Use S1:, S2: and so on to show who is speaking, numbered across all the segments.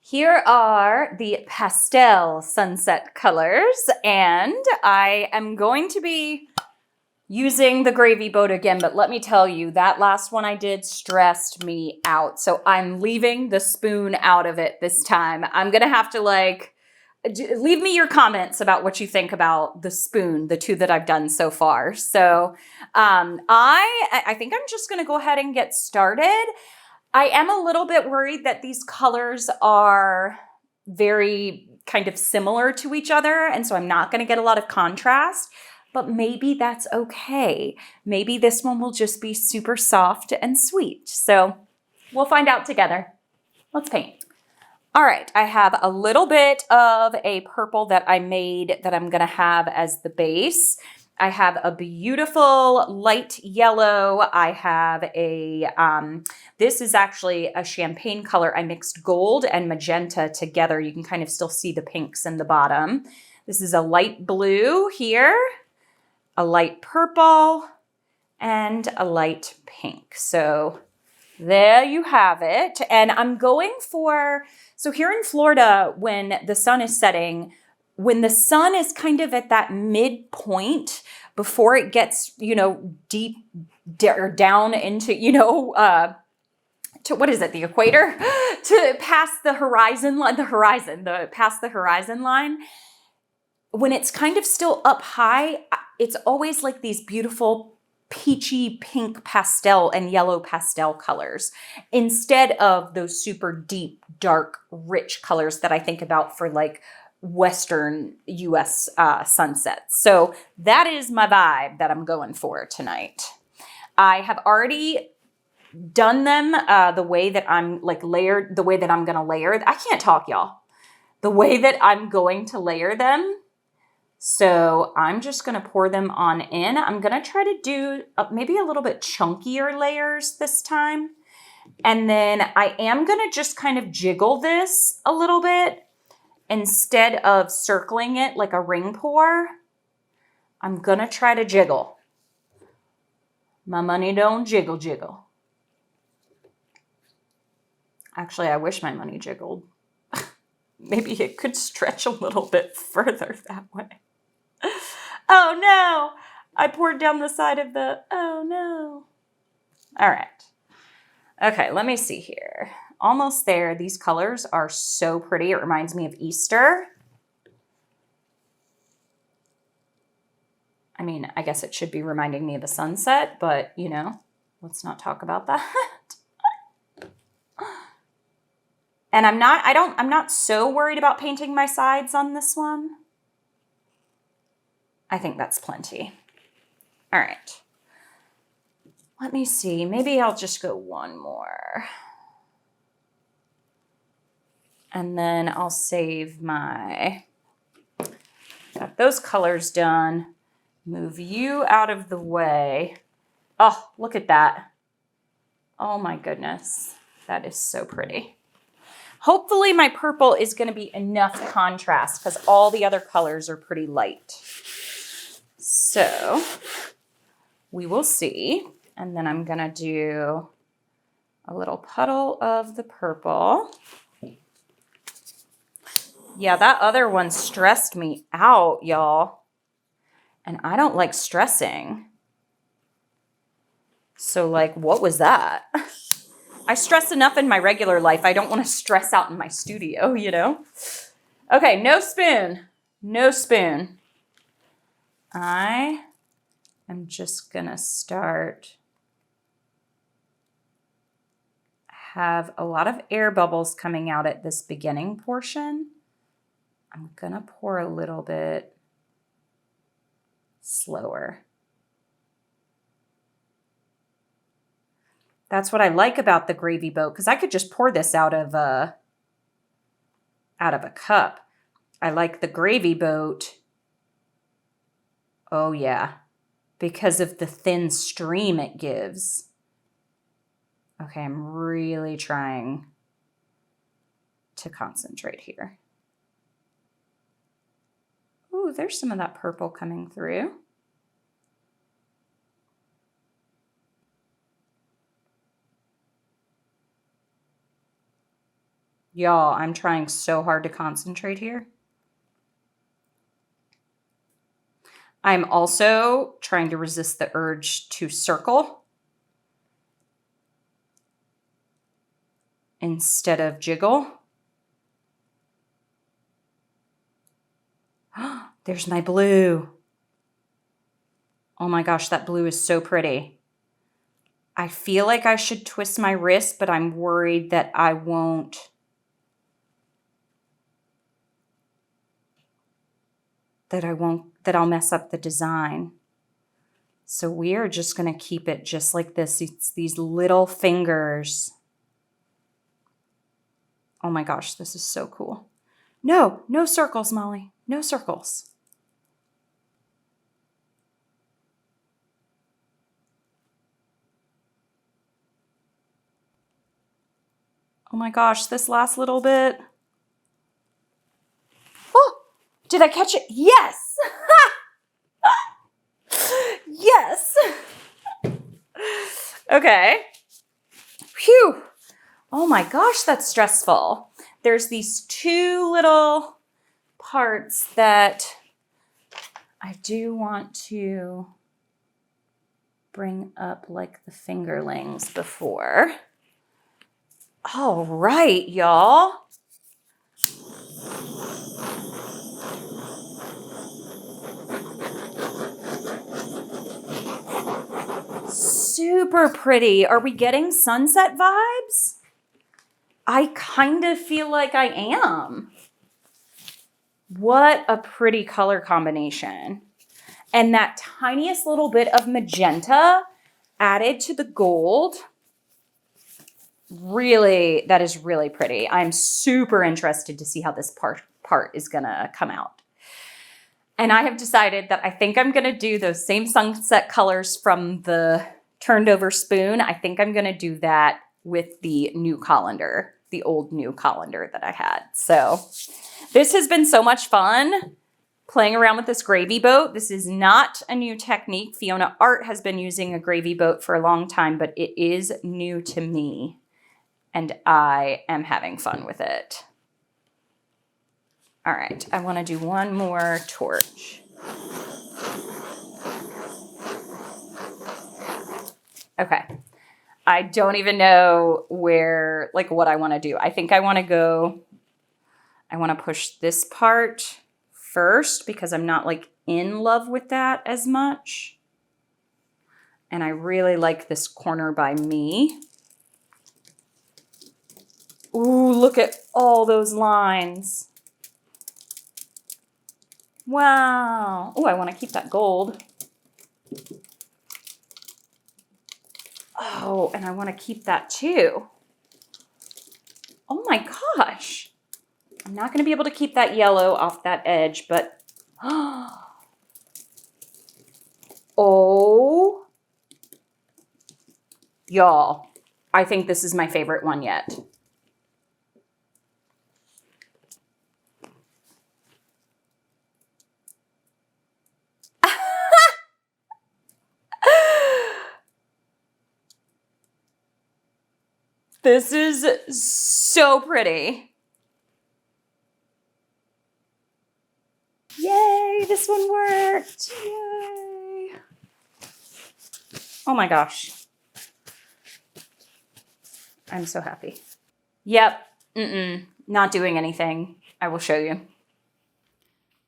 S1: Here are the pastel sunset colors, and I am going to be using the gravy boat again, but let me tell you, that last one I did stressed me out. So I'm leaving the spoon out of it this time. I'm going to have to leave me your comments about what you think about the spoon, the two that I've done so far. So I think I'm just going to go ahead and get started. I am a little bit worried that these colors are very kind of similar to each other, and so I'm not going to get a lot of contrast, but maybe that's okay. Maybe this one will just be super soft and sweet. So we'll find out together. Let's paint. All right, I have a little bit of a purple that I made that I'm going to have as the base. I have a beautiful light yellow. I have this is actually a champagne color. I mixed gold and magenta together. You can kind of still see the pinks in the bottom. This is a light blue here, a light purple, and a light pink. So there you have it. And I'm going for, so here in Florida, when the sun is setting, when the sun is kind of at that midpoint before it gets, deep down into, to what is it, the equator, to past the horizon line, past the horizon line, when it's kind of still up high, it's always like these beautiful peachy pink pastel and yellow pastel colors instead of those super deep, dark, rich colors that I think about for like Western US sunsets. So that is my vibe that I'm going for tonight. I have already done them the way that I'm layered, the way that I'm going to layer. I can't talk, y'all. The way that I'm going to layer them. So I'm just going to pour them on in. I'm going to try to do maybe a little bit chunkier layers this time. And then I am going to just kind of jiggle this a little bit. Instead of circling it like a ring pour, I'm going to try to jiggle. My money don't jiggle, jiggle. Actually, I wish my money jiggled. Maybe it could stretch a little bit further that way. Oh no, I poured down the side of oh no. All right. Okay, let me see here. Almost there. These colors are so pretty. It reminds me of Easter. I mean, I guess it should be reminding me of a sunset, but let's not talk about that. And I'm not so worried about painting my sides on this one. I think that's plenty. All right. Let me see. Maybe I'll just go one more. And then I'll save got those colors done. Move you out of the way. Oh, look at that. Oh my goodness. That is so pretty. Hopefully my purple is going to be enough contrast because all the other colors are pretty light. So we will see. And then I'm going to do a little puddle of the purple. Yeah, that other one stressed me out, y'all. And I don't like stressing. So what was that? I stress enough in my regular life. I don't want to stress out in my studio, Okay, no spoon. No spoon. I am just going to have a lot of air bubbles coming out at this beginning portion. I'm going to pour a little bit slower. That's what I like about the gravy boat, because I could just pour this out of a cup. I like the gravy boat. Oh yeah, because of the thin stream it gives. Okay, I'm really trying to concentrate here. Ooh, there's some of that purple coming through. Y'all, I'm trying so hard to concentrate here. I'm also trying to resist the urge to circle instead of jiggle. There's my blue. Oh my gosh, that blue is so pretty. I feel like I should twist my wrist, but I'm worried that I won't. That I'll mess up the design. So we are just going to keep it just like this. It's these little fingers. Oh my gosh, this is so cool. No, no circles, Molly. No circles. Oh my gosh, this last little bit. Oh, did I catch it? Yes. Yes. Okay. Phew. Oh my gosh, that's stressful. There's these two little parts that I do want to bring up like the fingerlings before. All right, y'all. Super pretty. Are we getting sunset vibes? I kind of feel like I am. What a pretty color combination. And that tiniest little bit of magenta added to the gold. Really, that is really pretty. I'm super interested to see how this part is gonna come out. And I have decided that I think I'm gonna do those same sunset colors from the turned over spoon. I think I'm gonna do that with the new colander, the old new colander that I had. So this has been so much fun playing around with this gravy boat. This is not a new technique. Fiona Art has been using a gravy boat for a long time, but it is new to me. And I am having fun with it. All right, I want to do one more torch. Okay, I don't even know where, like what I want to do. I think I want to push this part first because I'm not like in love with that as much. And I really like this corner by me. Ooh, look at all those lines. Wow. Oh, I want to keep that gold. Oh, and I want to keep that too. Oh my gosh. I'm not going to be able to keep that yellow off that edge, but oh, y'all, I think this is my favorite one yet. This is so pretty. Yay, this one worked. Yay. Oh my gosh. I'm so happy. Yep. Not doing anything. I will show you.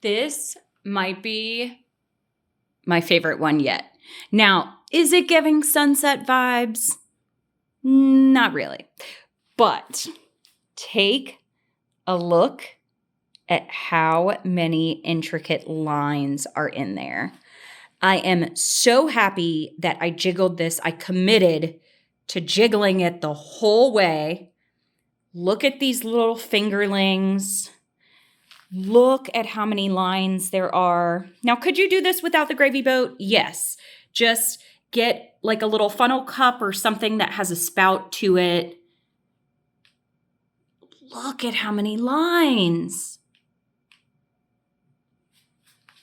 S1: This might be my favorite one yet. Now, is it giving sunset vibes? Not really. But take a look at how many intricate lines are in there. I am so happy that I jiggled this. I committed to jiggling it the whole way. Look at these little fingerlings. Look at how many lines there are. Now, could you do this without the gravy boat? Yes. Just get like a little funnel cup or something that has a spout to it. Look at how many lines.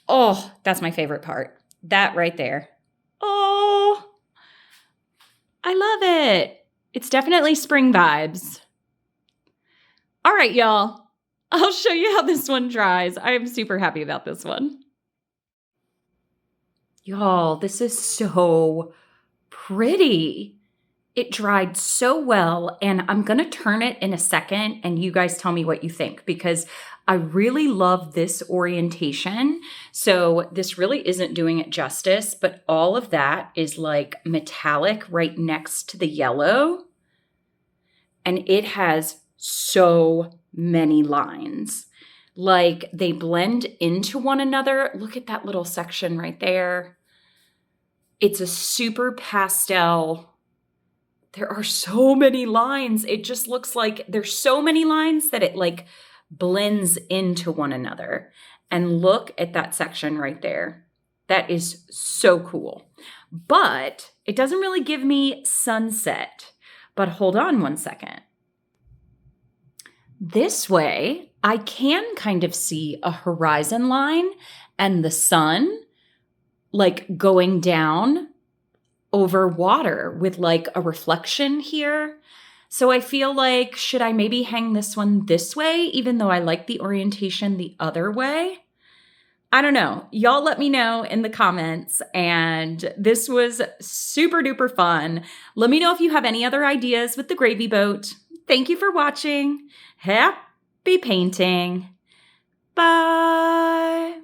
S1: Oh, that's my favorite part. That right there. Oh, I love it. It's definitely spring vibes. All right, y'all. I'll show you how this one dries. I am super happy about this one. Y'all, this is so pretty. It dried so well, and I'm going to turn it in a second, and you guys tell me what you think, because I really love this orientation. So this really isn't doing it justice, but all of that is like metallic right next to the yellow, and it has so many lines. Like they blend into one another. Look at that little section right there. It's a super pastel. There are so many lines. It just looks like there's so many lines that it like blends into one another. And look at that section right there. That is so cool. But it doesn't really give me sunset. But hold on one second. This way, I can kind of see a horizon line and the sun like going down over water with like a reflection here. So I feel like, should I maybe hang this one this way, even though I like the orientation the other way? I don't know. Y'all let me know in the comments. And this was super duper fun. Let me know if you have any other ideas with the gravy boat. Thank you for watching. Happy painting. Bye.